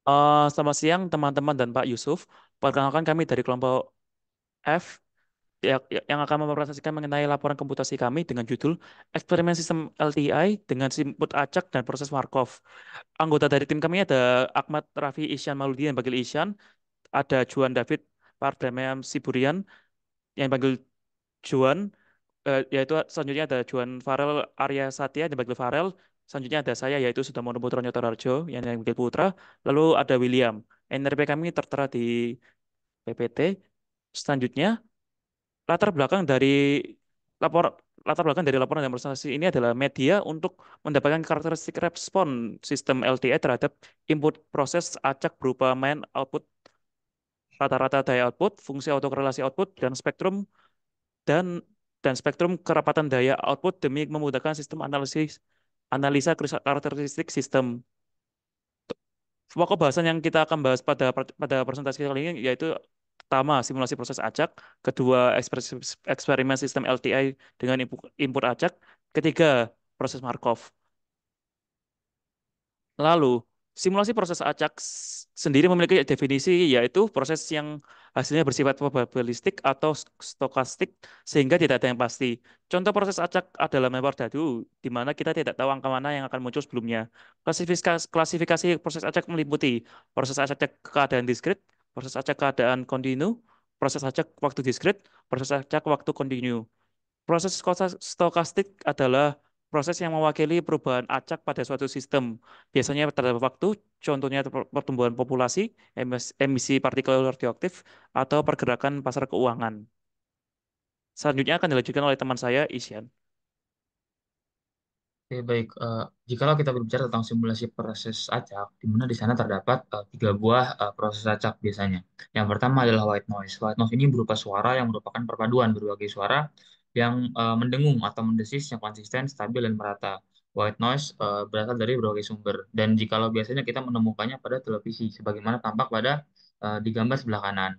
Selamat siang teman-teman dan Pak Yusuf. Perkenalkan kami dari kelompok F yang akan mempresentasikan mengenai laporan komputasi kami dengan judul Eksperimen Sistem LTI dengan input acak dan proses Markov. Anggota dari tim kami ada Ahmad Rafi Isyan Mauludi yang panggil Isyan, ada Juan David Pardamyan Siburian yang panggil Juan, yaitu selanjutnya ada Juan Farel Arya Satya yang panggil Farel, selanjutnya ada saya yaitu Sudamono Putra Nyotorarjo yang panggil Putra, lalu ada William. NRP kami tertera di PPT. Selanjutnya, latar belakang dari lapor latar belakang dari laporan dan presentasi ini adalah media untuk mendapatkan karakteristik respon sistem LTI terhadap input proses acak berupa main output, rata-rata daya output, fungsi autokorelasi output, dan dan spektrum kerapatan daya output demi memudahkan sistem analisa karakteristik sistem. Pokok bahasan yang kita akan bahas pada presentasi kali ini yaitu pertama simulasi proses acak, kedua eksperimen sistem LTI dengan input acak, ketiga proses Markov. Lalu, simulasi proses acak sendiri memiliki definisi yaitu proses yang hasilnya bersifat probabilistik atau stokastik sehingga tidak ada yang pasti. Contoh proses acak adalah member dadu di mana kita tidak tahu angka mana yang akan muncul sebelumnya. Klasifikasi proses acak meliputi proses acak keadaan diskrit, proses acak keadaan kontinu, proses acak waktu diskrit, proses acak waktu kontinu. Proses stokastik adalah proses yang mewakili perubahan acak pada suatu sistem. Biasanya terhadap waktu, contohnya pertumbuhan populasi, emisi partikel radioaktif, atau pergerakan pasar keuangan. Selanjutnya akan dilanjutkan oleh teman saya, Isyan. Oke, baik. Jikalau kita berbicara tentang simulasi proses acak, di mana di sana terdapat tiga buah proses acak biasanya. Yang pertama adalah white noise. White noise ini berupa suara yang merupakan perpaduan berbagai suara yang mendengung atau mendesis yang konsisten, stabil, dan merata. White noise berasal dari berbagai sumber. Dan jikalau biasanya kita menemukannya pada televisi, sebagaimana tampak pada di gambar sebelah kanan.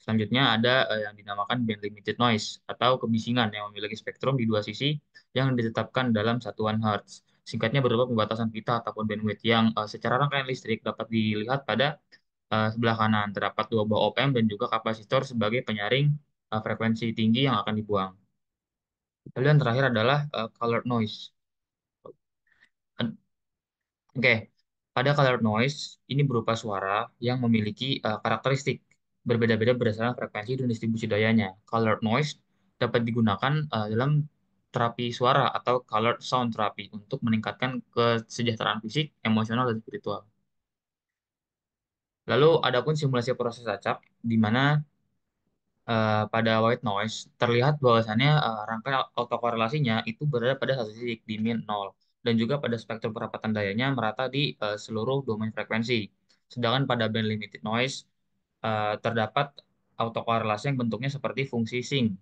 Selanjutnya ada yang dinamakan band limited noise atau kebisingan yang memiliki spektrum di dua sisi yang ditetapkan dalam satuan hertz. Singkatnya berupa pembatasan pita ataupun bandwidth yang secara rangkaian listrik dapat dilihat pada sebelah kanan. Terdapat dua buah op amp dan juga kapasitor sebagai penyaring frekuensi tinggi yang akan dibuang. Lalu yang terakhir adalah colored noise. Oke, pada colored noise ini berupa suara yang memiliki karakteristik berbeda-beda berdasarkan frekuensi dan distribusi dayanya. Colored noise dapat digunakan dalam terapi suara atau colored sound therapy untuk meningkatkan kesejahteraan fisik, emosional, dan spiritual. Lalu adapun simulasi proses acak, di mana pada white noise terlihat bahwasannya rangkaian autokorelasinya itu berada pada satu titik di min 0 dan juga pada spektrum perapatan dayanya merata di seluruh domain frekuensi. Sedangkan pada band limited noise terdapat autokorelasi yang bentuknya seperti fungsi sync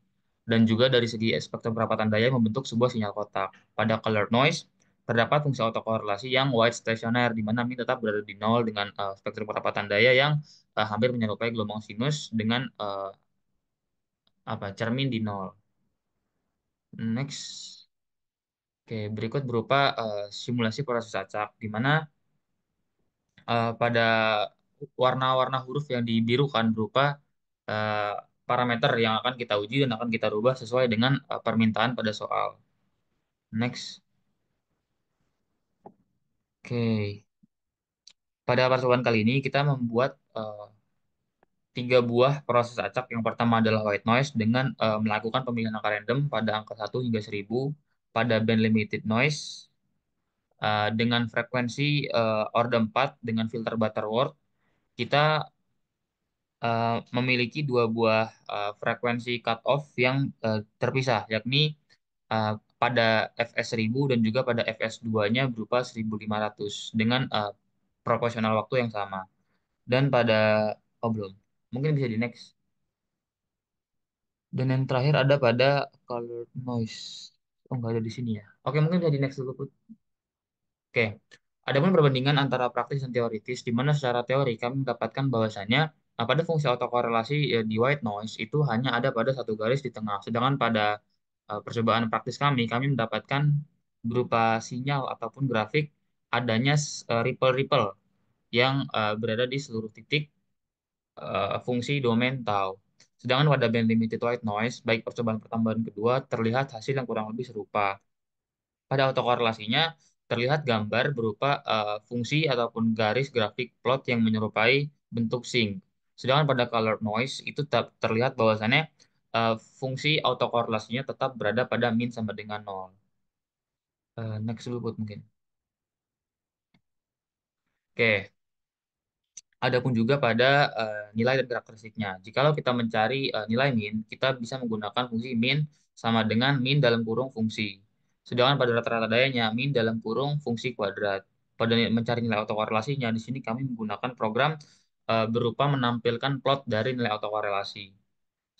dan juga dari segi spektrum perapatan daya membentuk sebuah sinyal kotak. Pada colored noise terdapat fungsi autokorelasi yang wide stationary di mana min tetap berada di nol dengan spektrum perapatan daya yang hampir menyerupai gelombang sinus dengan cermin di nol. Next, oke, berikut berupa simulasi proses acak, di mana pada warna-warna huruf yang dibirukan berupa eh, parameter yang akan kita uji dan akan kita rubah sesuai dengan permintaan pada soal. Next, oke. Pada percobaan kali ini kita membuat tiga buah proses acak. Yang pertama adalah white noise dengan melakukan pemilihan angka random pada angka 1 hingga 1000 pada band limited noise dengan frekuensi order 4 dengan filter Butterworth, kita memiliki dua buah frekuensi cutoff yang terpisah, yakni uh, pada fs 1000 dan juga pada fs 2-nya berupa 1500 dengan proporsional waktu yang sama. Dan pada, oh belum, mungkin bisa di next. Dan yang terakhir ada pada color noise. Oh, nggak ada di sini ya. Oke, mungkin bisa di next dulu, Put. Oke, adapun perbandingan antara praktis dan teoritis, di mana secara teori kami mendapatkan bahwasannya pada fungsi autokorelasi di white noise itu hanya ada pada satu garis di tengah. Sedangkan pada percobaan praktis kami mendapatkan berupa sinyal ataupun grafik adanya ripple-ripple. yang berada di seluruh titik fungsi domain tau. Sedangkan pada band limited white noise, baik percobaan pertama dan kedua, terlihat hasil yang kurang lebih serupa. Pada autokorelasinya, terlihat gambar berupa fungsi ataupun garis grafik plot yang menyerupai bentuk sync. Sedangkan pada color noise, itu terlihat bahwasannya fungsi autokorelasinya tetap berada pada min sama dengan nol. Next dulu Put, mungkin. Oke, adapun juga pada nilai dan karakteristiknya. Jikalau kita mencari nilai min, kita bisa menggunakan fungsi min sama dengan min dalam kurung fungsi. Sedangkan pada rata-rata dayanya, min dalam kurung fungsi kuadrat. Pada mencari nilai autokorelasinya, di sini kami menggunakan program berupa menampilkan plot dari nilai autokorelasi.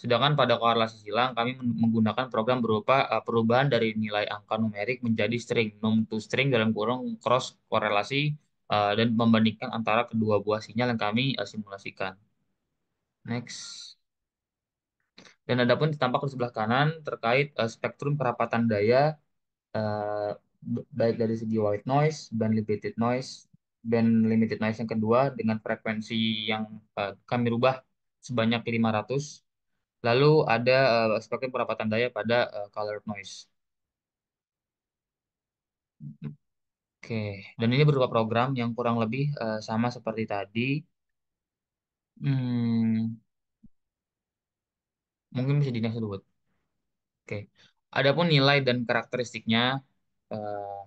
Sedangkan pada korelasi silang, kami menggunakan program berupa perubahan dari nilai angka numerik menjadi string, num to string dalam kurung cross korelasi dan membandingkan antara kedua buah sinyal yang kami simulasikan. Next. Dan adapun tampak di sebelah kanan terkait spektrum kerapatan daya baik dari segi white noise, band limited noise yang kedua dengan frekuensi yang kami rubah sebanyak 500. Lalu ada spektrum perapatan daya pada colored noise. Oke, dan ini berupa program yang kurang lebih sama seperti tadi. Hmm, mungkin bisa di next dulu. Bud. Oke, adapun nilai dan karakteristiknya eh,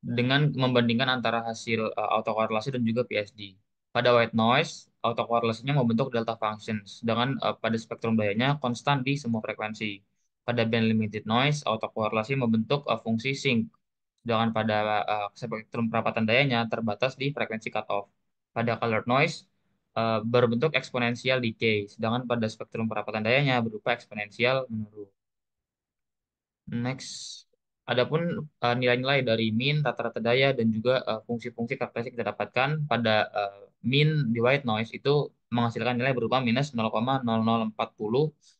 dengan membandingkan antara hasil autokorelasi dan juga PSD. Pada white noise, autokorelasinya membentuk delta function, sedangkan pada spektrum dayanya konstan di semua frekuensi. Pada band limited noise, autokorelasi membentuk fungsi sync, sedangkan pada spektrum perapatan dayanya terbatas di frekuensi cutoff. Pada colored noise, berbentuk eksponensial decay, sedangkan pada spektrum perapatan dayanya berupa eksponensial menurun. Next, adapun nilai-nilai dari min, rata-rata daya, dan juga fungsi-fungsi karakteristik kita dapatkan pada min di white noise itu menghasilkan nilai berupa minus 0,0040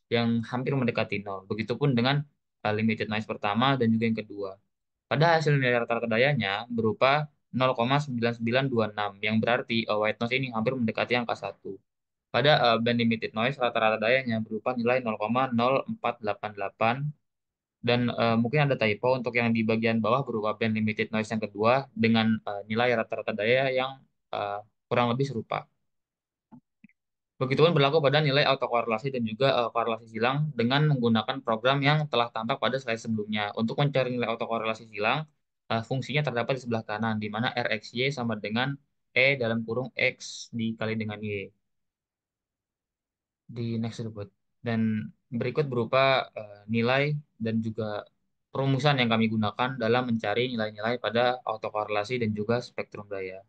yang hampir mendekati nol. Begitupun dengan limited noise pertama dan juga yang kedua. Pada hasil nilai rata-rata dayanya berupa 0,9926 yang berarti white noise ini hampir mendekati angka 1. Pada band limited noise rata-rata dayanya berupa nilai 0,0488 dan mungkin ada typo untuk yang di bagian bawah berupa band limited noise yang kedua dengan nilai rata-rata daya yang eh, kurang lebih serupa. Begitupun berlaku pada nilai autokorelasi dan juga korelasi silang dengan menggunakan program yang telah tampak pada slide sebelumnya. Untuk mencari nilai autokorelasi silang, fungsinya terdapat di sebelah kanan, di mana RXY sama dengan E dalam kurung X dikali dengan Y. Di next tersebut. Dan berikut berupa nilai dan juga perumusan yang kami gunakan dalam mencari nilai-nilai pada autokorelasi dan juga spektrum daya.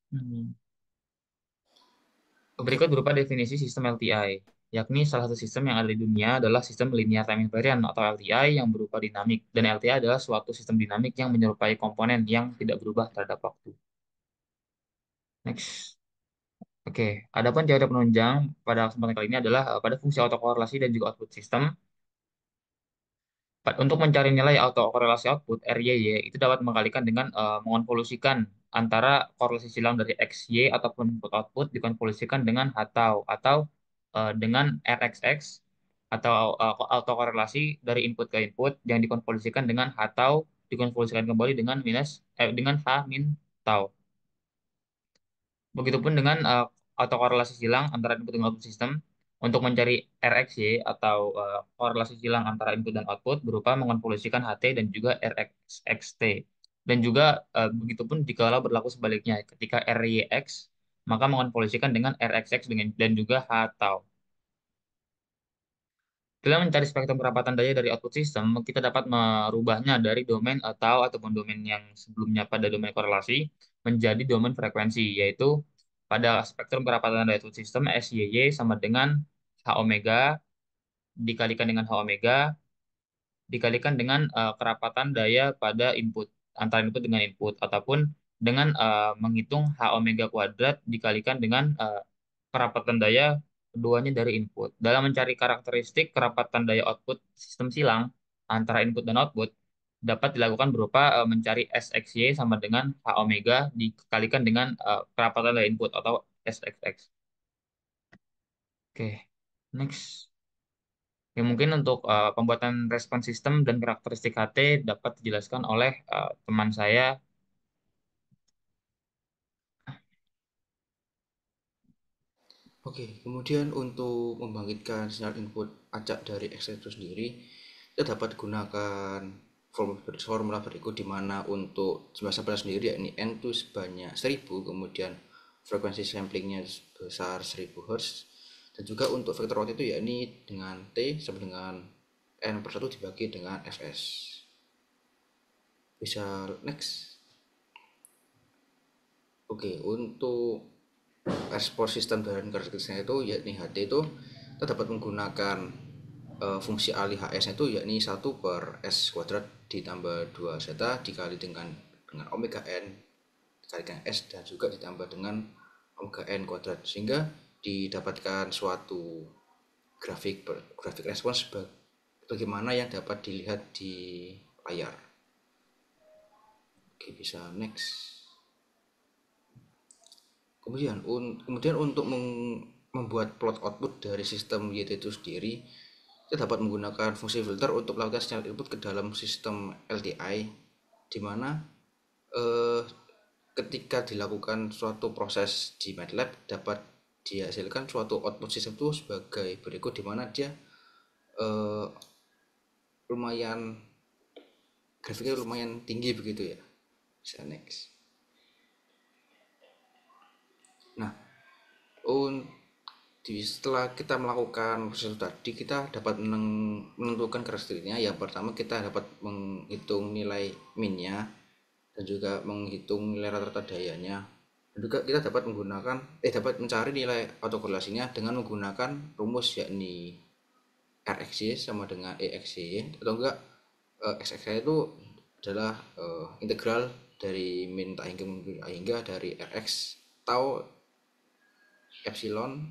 Hmm. Berikut berupa definisi sistem LTI, yakni salah satu sistem yang ada di dunia adalah sistem linear time invariant atau LTI yang berupa dinamik, dan LTI adalah suatu sistem dinamik yang menyerupai komponen yang tidak berubah terhadap waktu. Next. Oke, adapun teori penunjang pada kesempatan kali ini adalah pada fungsi autokorelasi dan juga output sistem. Untuk mencari nilai autokorelasi output RYY itu dapat mengkalikan dengan mengonvolusikan antara korelasi silang dari XY ataupun input output dikonvolusikan dengan atau dengan RXX atau autokorelasi dari input ke input yang dikonvolusikan dengan atau dikonvolusikan kembali dengan dengan H min tau. Begitupun dengan autokorelasi silang antara input dan output sistem untuk mencari RxY atau korelasi silang antara input dan output berupa mengonvolusikan HT dan juga RxXT. Dan juga begitupun jika berlaku sebaliknya, ketika RYX maka mengonvolusikan dengan RXX dan juga H tau. Dalam mencari spektrum kerapatan daya dari output system, kita dapat merubahnya dari domain atau ataupun domain yang sebelumnya pada domain korelasi menjadi domain frekuensi, yaitu pada spektrum kerapatan daya output system SYY sama dengan H omega dikalikan dengan H omega dikalikan dengan kerapatan daya pada input antara input dengan input ataupun dengan menghitung H omega kuadrat dikalikan dengan kerapatan daya keduanya dari input. Dalam mencari karakteristik kerapatan daya output sistem silang antara input dan output, dapat dilakukan berupa mencari SXY sama dengan H omega dikalikan dengan kerapatan dari input atau SXX. Oke, next. Ya, mungkin untuk pembuatan respon sistem dan karakteristik HT dapat dijelaskan oleh teman saya. Oke, kemudian untuk membangkitkan sinyal input acak dari X itu sendiri, kita dapat gunakan formula berikut di mana untuk jumlah sampel sendiri yakni N itu sebanyak 1000, kemudian frekuensi samplingnya sebesar 1000 Hz, dan juga untuk vektor waktu itu yakni dengan T sama dengan N per 1 dibagi dengan Fs. Bisa next. Oke, untuk respon sistem dan karakteristiknya itu yakni HT itu kita dapat menggunakan fungsi alih HS itu yakni 1/S kuadrat ditambah 2 zeta dikali dengan omega n dikali dengan S dan juga ditambah dengan omega n kuadrat, sehingga didapatkan suatu grafik respons bagaimana yang dapat dilihat di layar. Oke, bisa next. Kemudian untuk membuat plot output dari sistem YT itu sendiri, kita dapat menggunakan fungsi filter untuk melakukan sinyal input ke dalam sistem LTI, di mana eh, ketika dilakukan suatu proses di MATLAB dapat dihasilkan suatu output sistem itu sebagai berikut, di mana dia eh, lumayan grafiknya lumayan tinggi begitu ya. Bisa next. Nah, setelah kita melakukan proses tadi, kita dapat menentukan karakteristiknya. Yang pertama, kita dapat menghitung nilai minnya dan juga menghitung nilai rata-rata dayanya. Dan juga kita dapat mencari nilai autokorelasinya dengan menggunakan rumus yakni RxY sama dengan ExY, atau enggak XXY itu adalah integral dari min tak hingga dari Rx tau epsilon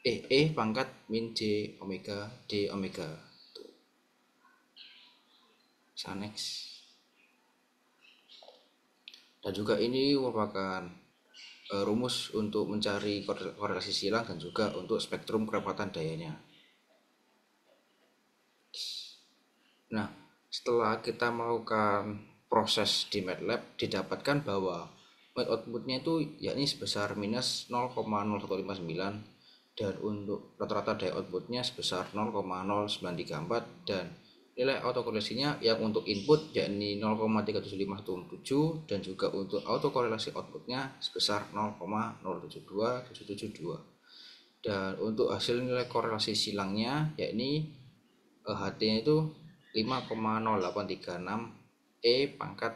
E pangkat min J omega D omega. Sanex. Dan juga ini merupakan rumus untuk mencari korelasi silang dan juga untuk spektrum kerapatan dayanya. Nah, setelah kita melakukan proses di MATLAB, didapatkan bahwa outputnya itu yakni sebesar minus 0,0159, dan untuk rata-rata daya outputnya sebesar 0,0934, dan nilai autokorelasinya yang untuk input yakni 0,37517, dan juga untuk autokorelasi outputnya sebesar 0,072772, dan untuk hasil nilai korelasi silangnya yakni HT-nya itu 5,0836 pangkat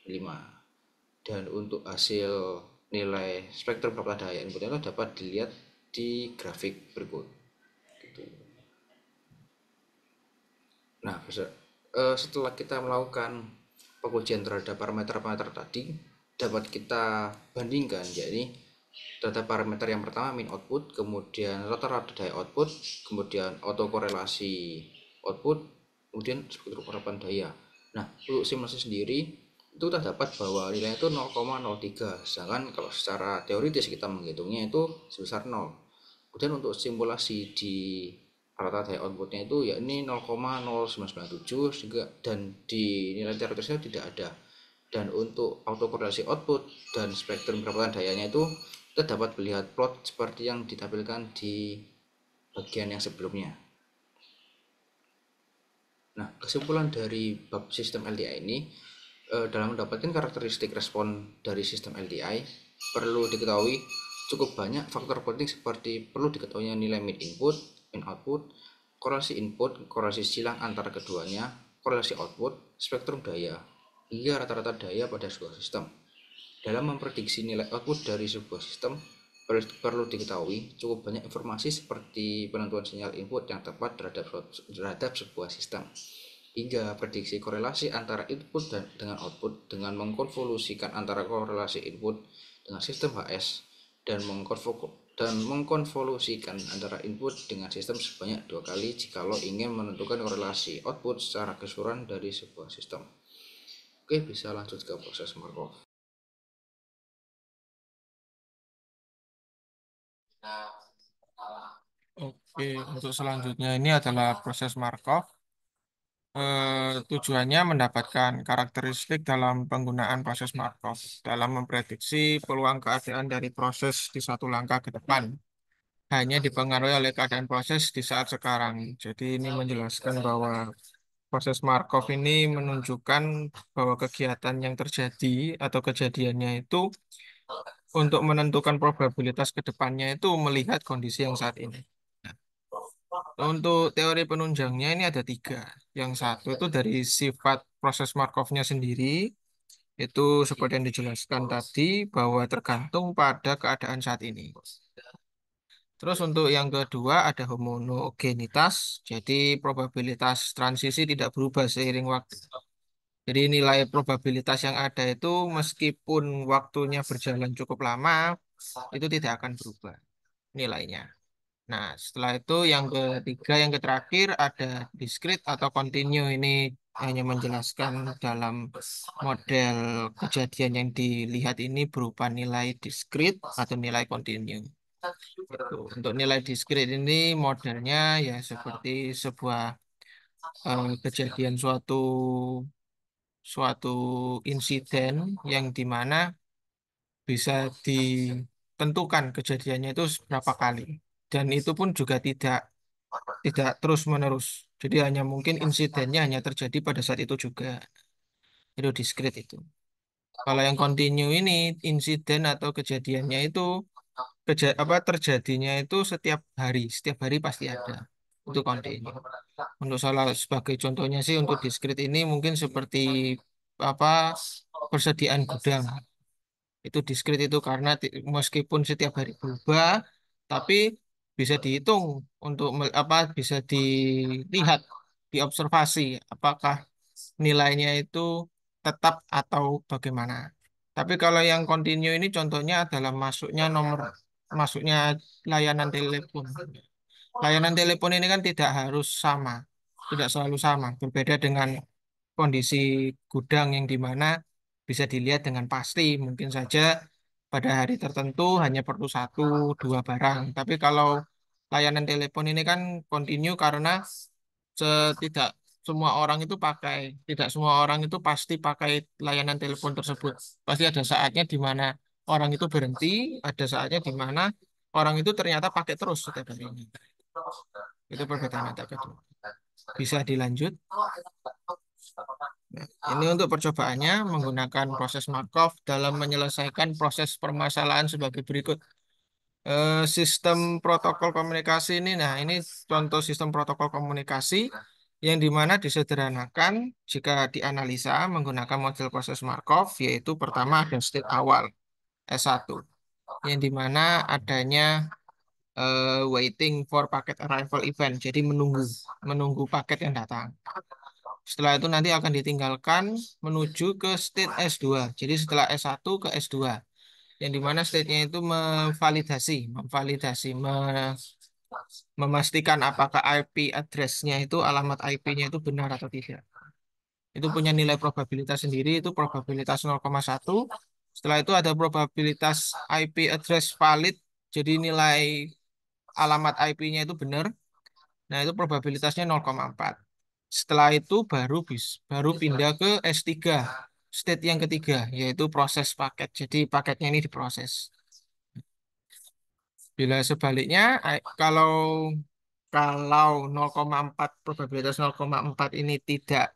5, dan untuk hasil nilai spektrum perapatan daya inputnya itu dapat dilihat di grafik berikut gitu. Nah, setelah kita melakukan pengujian terhadap parameter-parameter tadi, dapat kita bandingkan, yakni terhadap parameter yang pertama min output, kemudian rata-rata daya output, kemudian autokorelasi output, kemudian spektrum harapan daya. Nah, untuk simulasi sendiri itu kita dapat bahwa nilainya itu 0,03, sedangkan kalau secara teoritis kita menghitungnya itu sebesar 0. Kemudian untuk simulasi di rata daya outputnya itu yakni 0,0997 dan di nilai teoritisnya tidak ada. Dan untuk autokorelasi output dan spektrum kerapatan dayanya itu kita dapat melihat plot seperti yang ditampilkan di bagian yang sebelumnya. Nah, kesimpulan dari bab sistem LTI ini, dalam mendapatkan karakteristik respon dari sistem LTI, perlu diketahui cukup banyak faktor penting seperti perlu diketahuinya nilai min input, min output, korelasi input, korelasi silang antara keduanya, korelasi output, spektrum daya, hingga rata-rata daya pada sebuah sistem. Dalam memprediksi nilai output dari sebuah sistem, perlu diketahui cukup banyak informasi seperti penentuan sinyal input yang tepat terhadap sebuah sistem, hingga prediksi korelasi antara input dengan output dengan mengkonvolusikan antara korelasi input dengan sistem HS, dan mengkonvolusikan antara input dengan sistem sebanyak 2 kali jikalau ingin menentukan korelasi output secara keseluruhan dari sebuah sistem. Oke, bisa lanjut ke proses Markov. Oke, untuk selanjutnya ini adalah proses Markov. Tujuannya mendapatkan karakteristik dalam penggunaan proses Markov dalam memprediksi peluang keadaan dari proses di satu langkah ke depan. Hanya dipengaruhi oleh keadaan proses di saat sekarang. Jadi ini menjelaskan bahwa proses Markov ini menunjukkan bahwa kegiatan yang terjadi atau kejadiannya itu untuk menentukan probabilitas ke depannya itu melihat kondisi yang saat ini. Untuk teori penunjangnya ini ada tiga. Yang satu itu dari sifat proses Markovnya sendiri, itu seperti yang dijelaskan tadi bahwa tergantung pada keadaan saat ini. Terus untuk yang kedua ada homonogenitas, jadi probabilitas transisi tidak berubah seiring waktu. Jadi nilai probabilitas yang ada itu meskipun waktunya berjalan cukup lama, itu tidak akan berubah nilainya. Nah, setelah itu yang ketiga, yang terakhir ada discrete atau continue. Ini hanya menjelaskan dalam model kejadian yang dilihat ini berupa nilai discrete atau nilai continue. Untuk nilai discrete ini modelnya ya seperti sebuah kejadian suatu suatu insiden yang dimana bisa ditentukan kejadiannya itu berapa kali. Dan itu pun juga tidak terus menerus. Jadi hanya mungkin insidennya hanya terjadi pada saat itu juga. Itu discrete itu. Kalau yang continue ini insiden atau kejadiannya itu terjadinya itu setiap hari pasti ada. Itu continue. Untuk salah sebagai contohnya sih untuk discrete ini mungkin seperti apa persediaan gudang. Itu diskrit itu karena meskipun setiap hari berubah, tapi bisa dihitung untuk bisa dilihat, diobservasi apakah nilainya itu tetap atau bagaimana. Tapi kalau yang continue ini contohnya adalah masuknya layanan telepon. Layanan telepon ini kan tidak harus sama, tidak selalu sama, berbeda dengan kondisi gudang yang dimana bisa dilihat dengan pasti. Mungkin saja pada hari tertentu hanya perlu satu, dua barang. Tapi kalau layanan telepon ini kan kontinu karena tidak semua orang itu tidak semua orang itu pasti pakai layanan telepon tersebut. Pasti ada saatnya di mana orang itu berhenti, ada saatnya di mana orang itu ternyata pakai terus setiap harinya. Itu perbedaan antara kedua. Bisa dilanjut. Nah, ini untuk percobaannya menggunakan proses Markov dalam menyelesaikan proses permasalahan sebagai berikut. Sistem protokol komunikasi ini, nah ini contoh sistem protokol komunikasi yang dimana disederhanakan jika dianalisa menggunakan model proses Markov, yaitu pertama ada state awal S1, yang dimana adanya waiting for packet arrival event, jadi menunggu paket yang datang. Setelah itu nanti akan ditinggalkan menuju ke state S2. Jadi setelah S1 ke S2. Yang dimana state-nya itu memastikan apakah IP address-nya itu, alamat IP-nya itu benar atau tidak. Itu punya nilai probabilitas sendiri, itu probabilitas 0,1. Setelah itu ada probabilitas IP address valid, jadi nilai alamat IP-nya itu benar. Nah, itu probabilitasnya 0,4. Setelah itu baru pindah ke S3, state yang ketiga, yaitu proses paket. Jadi paketnya ini diproses. Bila sebaliknya, kalau kalau 0,4 probabilitas 0,4 ini tidak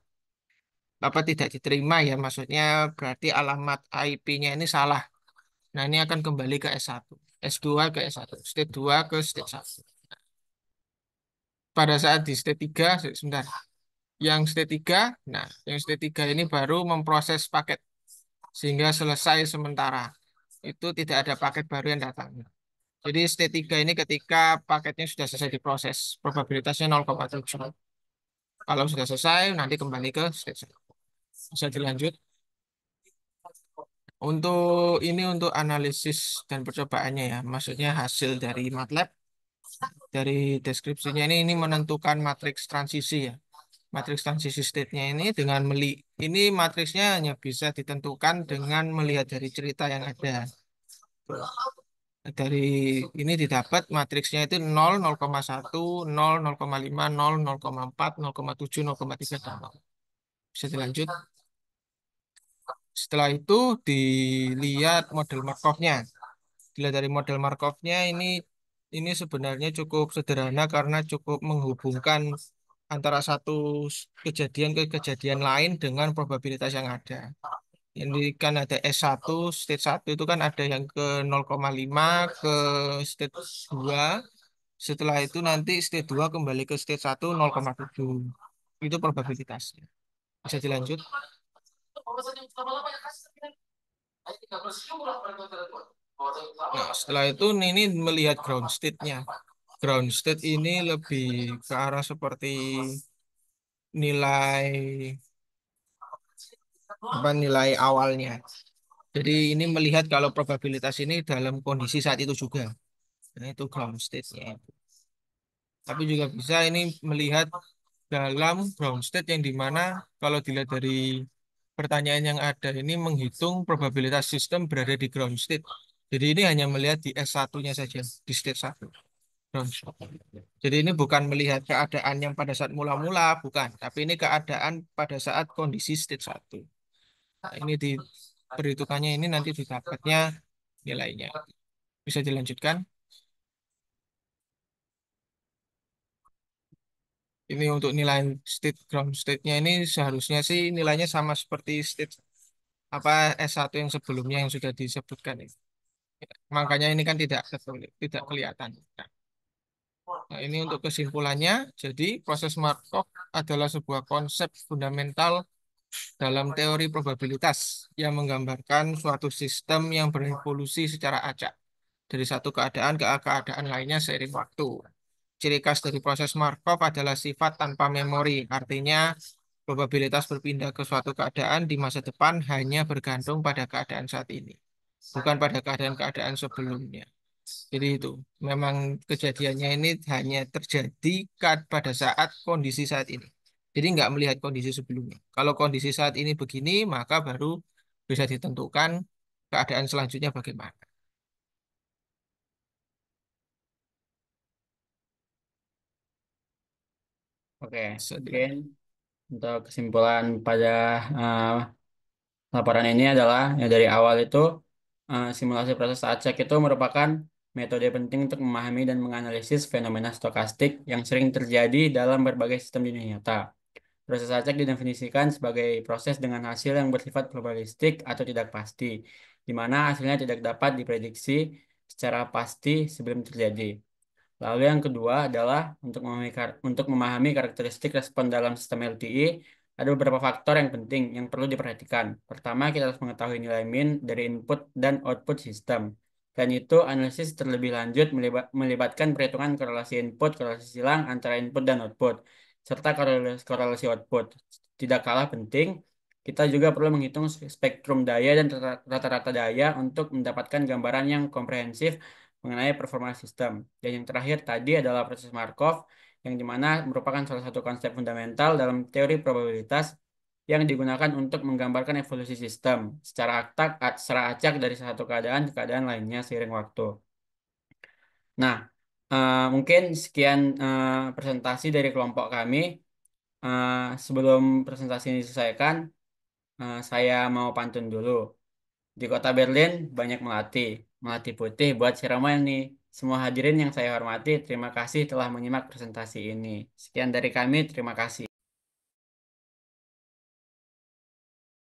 diterima ya, maksudnya berarti alamat IP-nya ini salah. Nah, ini akan kembali ke S1, S2 ke S1, state 2 ke state 1. Pada saat di state 3, sebentar. Yang state 3, nah, yang state 3 ini baru memproses paket sehingga selesai sementara. Itu tidak ada paket baru yang datang. Jadi state 3 ini ketika paketnya sudah selesai diproses, probabilitasnya 0,7. Kalau sudah selesai, nanti kembali ke state 1. Bisa dilanjut. Untuk analisis dan percobaannya ya, maksudnya hasil dari MATLAB, dari deskripsinya ini menentukan matriks transisi ya. Matriks transisi state-nya ini dengan ini matriksnya hanya bisa ditentukan dengan melihat dari cerita yang ada. Dari ini didapat matriksnya itu 0, 0,1, 0, 0,5, 0, 0,4, 0,7, 0,3, dan 0. Bisa dilanjut. Setelah itu dilihat model Markov-nya. Dilihat dari model Markov-nya ini sebenarnya cukup sederhana karena cukup menghubungkan antara satu kejadian ke kejadian lain dengan probabilitas yang ada. Ini kan ada S1, state 1 itu kan ada yang ke 0,5 ke state 2. Setelah itu nanti state 2 kembali ke state 1 0,7. Itu probabilitasnya. Bisa dilanjut. Nah, setelah itu ini melihat ground state-nya. Ground state ini lebih ke arah seperti nilai nilai awalnya. Jadi ini melihat kalau probabilitas ini dalam kondisi saat itu juga. Nah, itu ground state-nya. Tapi juga bisa ini melihat dalam ground state yang dimana kalau dilihat dari pertanyaan yang ada ini menghitung probabilitas sistem berada di ground state. Jadi ini hanya melihat di S1-nya saja, di state 1. Ground state. Jadi ini bukan melihat keadaan yang pada saat mula-mula, bukan. Tapi ini keadaan pada saat kondisi state 1. Nah, ini di perhitungannya ini nanti didapatnya nilainya. Bisa dilanjutkan. Ini untuk nilai state ground state-nya ini seharusnya sih nilainya sama seperti state apa S1 yang sebelumnya yang sudah disebutkan ini. Makanya ini kan tidak kelihatan. Nah, ini untuk kesimpulannya, jadi proses Markov adalah sebuah konsep fundamental dalam teori probabilitas yang menggambarkan suatu sistem yang berevolusi secara acak dari satu keadaan ke keadaan lainnya seiring waktu. Ciri khas dari proses Markov adalah sifat tanpa memori, artinya probabilitas berpindah ke suatu keadaan di masa depan hanya bergantung pada keadaan saat ini, bukan pada keadaan-keadaan sebelumnya. Jadi itu memang kejadiannya ini hanya terjadi pada saat kondisi saat ini. Jadi nggak melihat kondisi sebelumnya. Kalau kondisi saat ini begini, maka baru bisa ditentukan keadaan selanjutnya bagaimana. Oke, Sedang. mungkin untuk kesimpulan pada eh, laporan ini adalah ya dari awal itu simulasi proses acak itu merupakan metode penting untuk memahami dan menganalisis fenomena stokastik yang sering terjadi dalam berbagai sistem dunia nyata. Proses acak didefinisikan sebagai proses dengan hasil yang bersifat probabilistik atau tidak pasti, di mana hasilnya tidak dapat diprediksi secara pasti sebelum terjadi. Lalu yang kedua adalah untuk memahami karakteristik respon dalam sistem LTI, ada beberapa faktor yang penting yang perlu diperhatikan. Pertama, kita harus mengetahui nilai min dari input dan output sistem. Dan itu analisis terlebih lanjut melibatkan perhitungan korelasi input, korelasi silang antara input dan output, serta korelasi output. Tidak kalah penting, kita juga perlu menghitung spektrum daya dan rata-rata daya untuk mendapatkan gambaran yang komprehensif mengenai performa sistem. Dan yang terakhir tadi adalah proses Markov, yang dimana merupakan salah satu konsep fundamental dalam teori probabilitas yang digunakan untuk menggambarkan evolusi sistem secara acak dari satu keadaan ke keadaan lainnya seiring waktu. Nah, mungkin sekian presentasi dari kelompok kami. Eh, Sebelum presentasi ini diselesaikan, saya mau pantun dulu. Di kota Berlin banyak melati, melati putih buat seremoni. Semua hadirin yang saya hormati, terima kasih telah menyimak presentasi ini. Sekian dari kami, terima kasih.